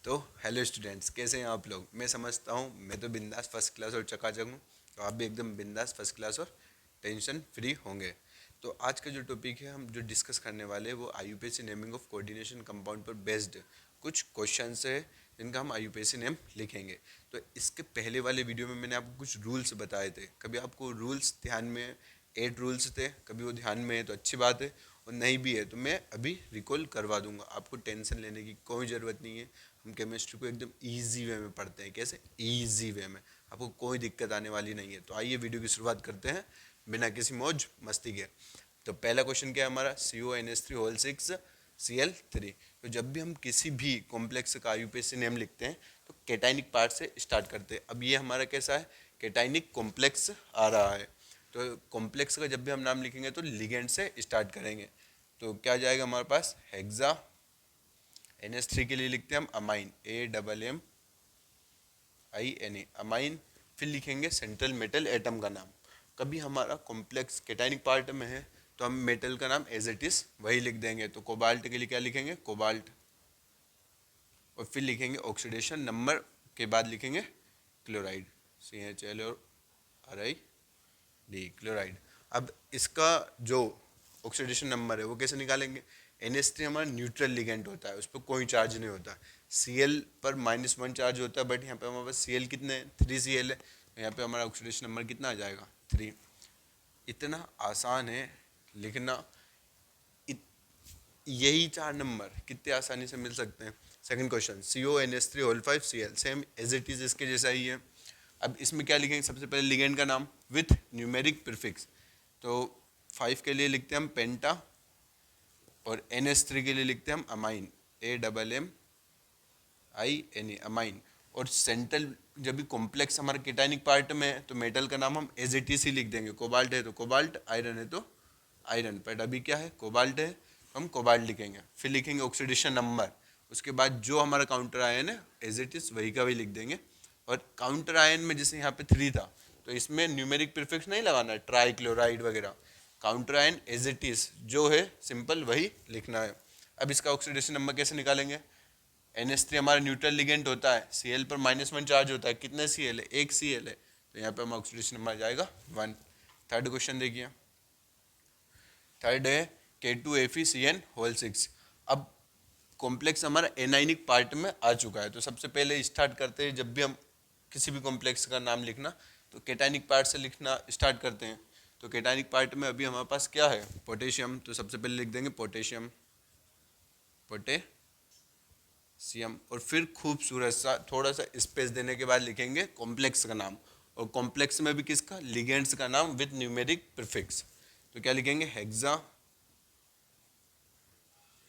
तो hello students, कैसे हैं आप लोग। मैं समझता हूँ मैं तो बिंदास फर्स्ट क्लास और चकाचक हूँ। तो आप भी एकदम बिंदास फर्स्ट क्लास और टेंशन फ्री होंगे। तो आज का जो टॉपिक है, हम जो डिस्कस करने वाले हैं वो IUPAC naming of coordination compound पर बेस्ड कुछ क्वेश्चंस है जिनका हम आईयूपीएसी नेम लिखेंगे। तो इसके पहले वाले वीडियो में मैंने आपको कुछ रूल्स बताए थे। कभी आपको रूल्स ध्यान में 8 रूल्स थे, कभी वो ध्यान में है तो अच्छी बात है, और नहीं भी है तो मैं अभी रिकॉल करवा दूंगा। आपको टेंशन लेने की कोई ज़रूरत नहीं है। हम केमिस्ट्री को एकदम इजी वे में पढ़ते हैं। कैसे? इजी वे में, आपको कोई दिक्कत आने वाली नहीं है। तो आइए वीडियो की शुरुआत करते हैं बिना किसी मौज मस्ती के। तो पहला क्वेश्चन क्या है हमारा, CONH3 होल 6 Cl3। तो जब भी हम किसी भी कॉम्प्लेक्स का आईयूपीएसी नेम लिखते हैं तो कैटाइनिक पार्ट से स्टार्ट करते हैं। अब ये हमारा कैसा है, कैटाइनिक कॉम्प्लेक्स आ रहा है। तो कॉम्प्लेक्स का जब भी हम नाम लिखेंगे तो लिगेंड से स्टार्ट करेंगे। तो क्या जाएगा हमारे पास, हेक्सा। NH3 के लिए लिखते हैं हम अमाइन, AMMINE, अमाइन। फिर लिखेंगे सेंट्रल मेटल एटम का नाम। कभी हमारा कॉम्प्लेक्स कैटाइनिक पार्ट में है तो हम मेटल का नाम एज इट इज वही लिख देंगे। तो कोबाल्ट के लिए क्या लिखेंगे, कोबाल्ट। और फिर लिखेंगे ऑक्सीडेशन नंबर के बाद लिखेंगे क्लोराइड, CHL और RID, क्लोराइड। अब इसका जो ऑक्सीडेशन नंबर है वो कैसे निकालेंगे। NH3 हमारा न्यूट्रल लिगेंड होता है, उस पर कोई चार्ज नहीं होता। Cl पर -1 चार्ज होता है, बट यहाँ पे हमारे पास Cl कितने हैं, 3Cl है। तो यहाँ पे हमारा ऑक्सीडेशन नंबर कितना आ जाएगा, 3। इतना आसान है लिखना। यही 4 नंबर कितने आसानी से मिल सकते हैं। Second question, CONH3 whole 5 Cl, same as it is इसके जैसा ही है। अब इसमें क्या लिखेंगे, सबसे पहले लिगेंड का नाम विथ न्यूमेरिक प्रीफिक्स। तो 5 के लिए लिखते हैं हम पेंटा, और NH3 के लिए लिखते हैं हम अमाइन, AMMINE, अमाइन। और सेंट्रल जब भी कॉम्प्लेक्स हमारा केटाइनिक पार्ट में है तो मेटल का नाम हम एज इट इज ही लिख देंगे। कोबाल्ट है तो कोबाल्ट, आयरन है तो आयरन। बट अभी क्या है, कोबाल्ट है तो हम कोबाल्ट लिखेंगे। फिर लिखेंगे ऑक्सीडेशन नंबर। उसके बाद जो हमारा काउंटर आयन है एज इट इज वही का वही लिख देंगे। और काउंटर आयन में जैसे यहाँ पे 3 था तो इसमें न्यूमेरिक प्रीफिक्स नहीं लगाना है, ट्राई क्लोराइड वगैरह। Counter ion as it is जो है सिंपल वही लिखना है। अब इसका ऑक्सीडेशन नंबर कैसे निकालेंगे। NH3 हमारा न्यूट्रल लिगेंड होता है, Cl पर -1 चार्ज होता है। कितने Cl है, 1 Cl है। तो यहाँ पे हमारा ऑक्सीडेशन नंबर आ जाएगा 1। थर्ड क्वेश्चन देखिए, थर्ड है K2FeCN होल 6। अब कॉम्प्लेक्स हमारा एनाइनिक पार्ट में आ चुका है। तो सबसे पहले स्टार्ट करते हैं, जब भी हम किसी भी कॉम्प्लेक्स का नाम लिखना तो कैटाइनिक पार्ट से लिखना स्टार्ट करते हैं। तो कैटाइनिक पार्ट में अभी हमारे पास क्या है, पोटेशियम। तो सबसे पहले लिख देंगे पोटेशियम, पोटेशियम। और फिर खूबसूरत सा थोड़ा सा स्पेस देने के बाद लिखेंगे कॉम्प्लेक्स का नाम। और कॉम्प्लेक्स में भी किसका, लिगेंड्स का नाम विद न्यूमेरिक प्रीफिक्स। तो क्या लिखेंगे, हेक्सा,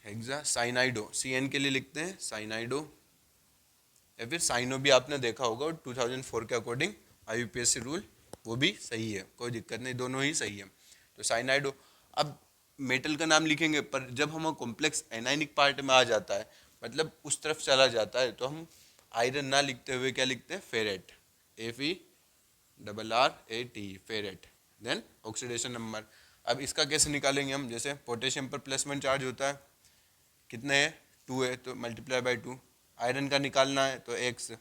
हेक्सा साइनाइडो। CN के लिए लिखते हैं साइनाइडो, या फिर साइनो भी आपने देखा होगा। और 2004 के अकॉर्डिंग आईयूपीएससी रूल वो भी सही है, कोई दिक्कत नहीं, दोनों ही सही है। तो साइनाइडो। अब मेटल का नाम लिखेंगे, पर जब हम कॉम्प्लेक्स एनाइनिक पार्ट में आ जाता है, मतलब उस तरफ चला जाता है, तो हम आयरन ना लिखते हुए क्या लिखते हैं, ferrate, FeRRAT, ferrate. Then oxidation number. अब इसका कैसे निकालेंगे हम, जैसे पोटेशियम पर +1 चार्ज होता है, कितने है, 2 है, तो मल्टीप्लाई बाई 2। आयरन का निकालना है तो x।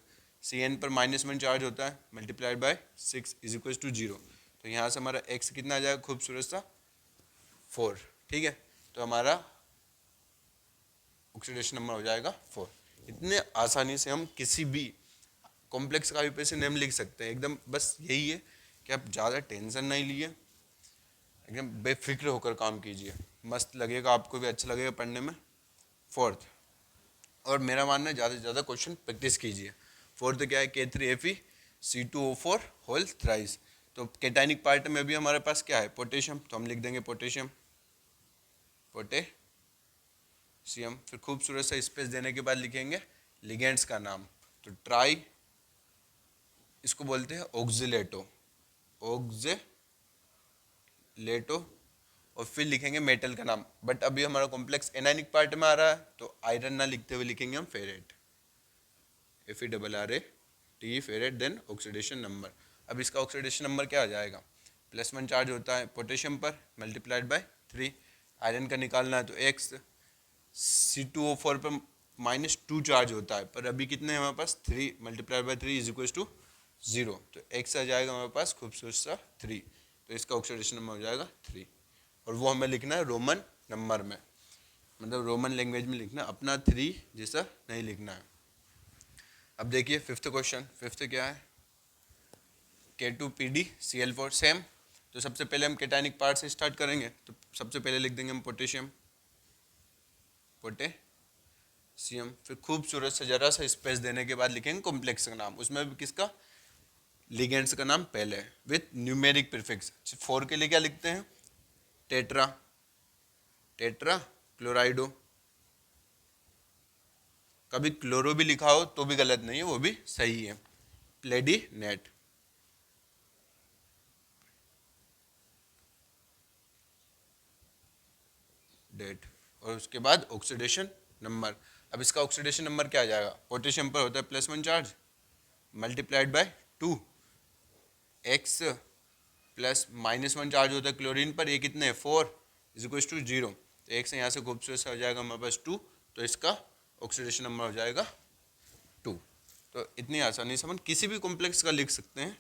CN पर -1 चार्ज होता है, multiplied by 6 is equal to 0। तो यहाँ से हमारा x कितना आ जाएगा, खूबसूरत सा 4। ठीक है, तो हमारा ऑक्सीडेशन नंबर हो जाएगा 4। इतने आसानी से हम किसी भी कॉम्प्लेक्स का आईयूपीएसी नेम लिख सकते हैं। एकदम बस यही है कि आप ज़्यादा टेंशन नहीं लिए, एकदम बेफिक्र होकर काम कीजिए। मस्त लगेगा, आपको भी अच्छा लगेगा पढ़ने में। फोर्थ, और मेरा मानना है ज़्यादा से ज़्यादा क्वेश्चन प्रैक्टिस कीजिए। फोर्थ क्या है, K3Fe C2O4 होल थ्राइस। तो कैटाइनिक पार्ट में भी हमारे पास क्या है, पोटेशियम। तो हम लिख देंगे पोटेशियम, पोटेशियम। फिर खूबसूरत सा स्पेस देने के बाद लिखेंगे लिगेंड्स का नाम। तो ट्राई, इसको बोलते हैं ऑक्जिलेटो, ऑक्जिलेटो। और फिर लिखेंगे मेटल का नाम। बट अभी हमारा कॉम्प्लेक्स एनाइनिक पार्ट में आ रहा है तो आयरन ना लिखते हुए लिखेंगे हम ferrate, FeRRAT, ferrate. Then oxidation number. अब इसका ऑक्सीडेशन नंबर क्या आ जाएगा, +1 चार्ज होता है पोटेशियम पर, मल्टीप्लाइड बाय 3। आयरन का निकालना है तो x। C2O4 पर -2 चार्ज होता है, पर अभी कितने हैं हमारे पास 3 multiply by 3 is equal to 0, तो x आ जाएगा हमारे पास खूबसूरत सा 3, तो इसका ऑक्सीडेशन नंबर हो जाएगा 3, और वो हमें लिखना है रोमन नंबर में, मतलब रोमन लैंग्वेज में लिखना, अपना 3 जैसा नहीं लिखना है। अब देखिए फिफ्थ क्वेश्चन, फिफ्थ क्या है, K2PdCl4 सेम। तो सबसे पहले हम केटाइनिक पार्ट से स्टार्ट करेंगे, तो सबसे पहले लिख देंगे हम पोटेशियम, पोटेशियम, फिर खूबसूरत से जरा सा स्पेस देने के बाद लिखेंगे कॉम्प्लेक्स का नाम, उसमें भी किसका, लिगेंड्स का नाम पहले विथ न्यूमेरिक प्रीफिक्स। 4 के लिए क्या लिखते हैं, टेट्रा, टेट्रा क्लोराइडो, कभी क्लोरो भी लिखा हो तो भी गलत नहीं है, वो भी सही है, प्लेडिनेट, डेट, और उसके बाद ऑक्सीडेशन नंबर। अब इसका ऑक्सीडेशन नंबर क्या आ जाएगा, पोटेशियम पर होता है +1 charge multiplied by 2, x plus -1 charge होता है क्लोरीन पर, ये कितने 4 इज इक्वल टू 0, तो एक से यहाँ से खूबसूरत से हो जाएगा हमारे पास 2, तो इसका ऑक्सीडेशन नंबर हो जाएगा 2। तो इतनी आसानी से हम किसी भी कॉम्प्लेक्स का लिख सकते हैं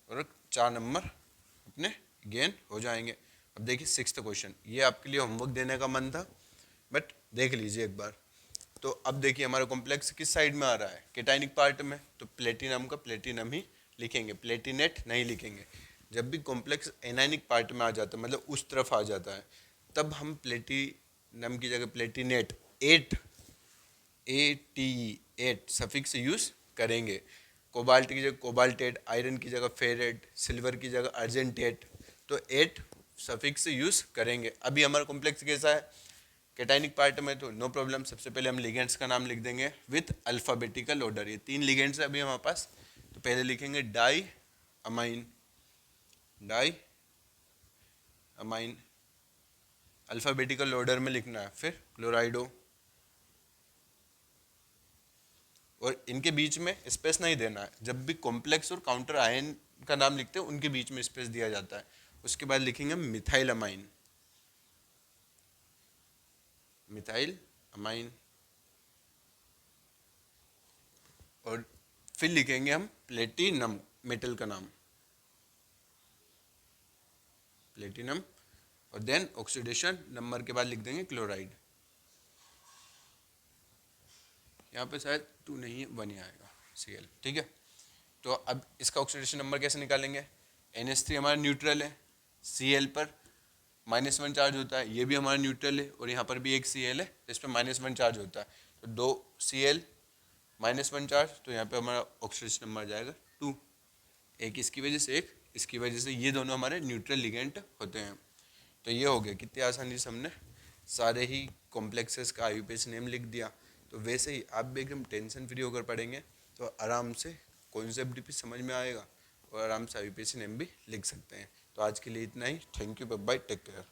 और 4 नंबर अपने गेन हो जाएंगे। अब देखिए सिक्स्थ क्वेश्चन, ये आपके लिए होमवर्क देने का मन था, बट देख लीजिए एक बार। तो अब देखिए हमारा कॉम्प्लेक्स किस साइड में आ रहा है, केटाइनिक पार्ट में, तो प्लेटिनम का प्लेटिनम ही लिखेंगे, प्लेटिनेट नहीं लिखेंगे। जब भी कॉम्प्लेक्स एनायनिक पार्ट में आ जाता है, मतलब उस तरफ आ जाता है, तब हम प्लेटिनम की जगह प्लेटिनेट 8 8 सफिक्स यूज करेंगे। कोबाल्ट की जगह कोबाल्टेट, आयरन की जगह फेरेट, सिल्वर की जगह अर्जेंटेट, तो 8 सफिक्स यूज करेंगे। अभी हमारा कॉम्प्लेक्स कैसा है, केटाइनिक पार्ट में, तो नो प्रॉब्लम, सबसे पहले हम लिगेंड्स का नाम लिख देंगे विथ अल्फाबेटिकल ऑर्डर। ये 3 लिगेंड्स है अभी हमारे पास, तो पहले लिखेंगे diamine, diamine alphabetical order में लिखना है, फिर क्लोराइडो, और इनके बीच में स्पेस नहीं देना है, जब भी कॉम्प्लेक्स और काउंटर आयन का नाम लिखते हैं उनके बीच में स्पेस दिया जाता है। उसके बाद लिखेंगे मिथाइल अमाइन, मिथाइल अमाइन, और फिर लिखेंगे हम प्लेटिनम, मेटल का नाम प्लेटिनम, और देन ऑक्सीडेशन नंबर के बाद लिख देंगे क्लोराइड। यहाँ पे शायद 2 नहीं है, 1 ही आएगा, Cl, ठीक है। तो अब इसका ऑक्सीडेशन नंबर कैसे निकालेंगे, NH3 हमारा न्यूट्रल है, Cl पर -1 चार्ज होता है, ये भी हमारा न्यूट्रल है, और यहाँ पर भी एक Cl है इस पर -1 चार्ज होता है, तो 2 Cl -1 चार्ज, तो यहाँ पे हमारा ऑक्सीडेशन नंबर आ जाएगा 2, एक इसकी वजह से एक इसकी वजह से, ये दोनों हमारे न्यूट्रल लिगेंड होते हैं। तो ये हो गया, कितनी आसानी से हमने सारे ही कॉम्प्लेक्सेस का IUPAC नेम लिख दिया। तो वैसे ही आप भी एकदम टेंशन फ्री होकर पढ़ेंगे तो आराम से कॉन्सेप्ट भी समझ में आएगा और आराम से IUPAC नेम भी लिख सकते हैं। तो आज के लिए इतना ही, thank you, bye bye, take care.